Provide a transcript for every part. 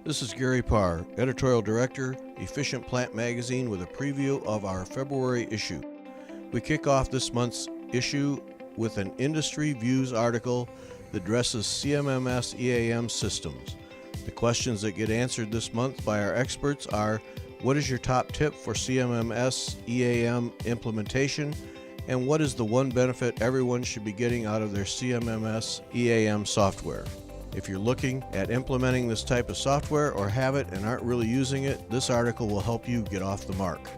This is Gary Parr, Editorial Director, Efficient Plant Magazine, with a preview of our February issue. We kick off this month's issue with an Industry Views article that addresses CMMS EAM systems. The questions that get answered this month by our experts are: what is your top tip for CMMS EAM implementation? And what is the one benefit everyone should be getting out of their CMMS EAM software? If you're looking at implementing this type of software or have it and aren't really using it, this article will help you get off the mark.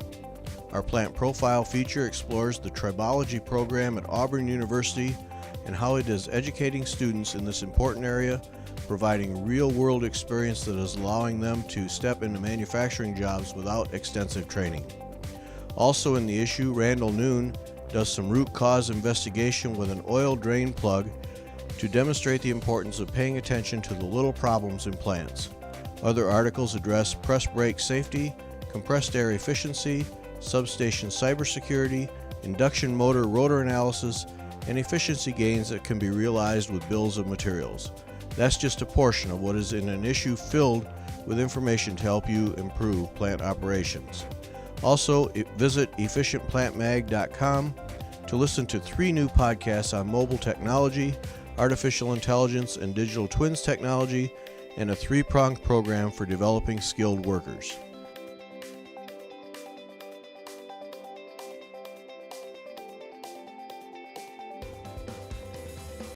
Our plant profile feature explores the tribology program at Auburn University and how it is educating students in this important area, providing real-world experience that is allowing them to step into manufacturing jobs without extensive training. Also in the issue, Randall Noon does some root cause investigation with an oil drain plug to demonstrate the importance of paying attention to the little problems in plants. Other articles address press brake safety, compressed air efficiency, substation cybersecurity, induction motor rotor analysis, and efficiency gains that can be realized with bills of materials. That's just a portion of what is in an issue filled with information to help you improve plant operations. Also, visit efficientplantmag.com to listen to 3 new podcasts on mobile technology, artificial intelligence and digital twins technology, and a 3-pronged program for developing skilled workers.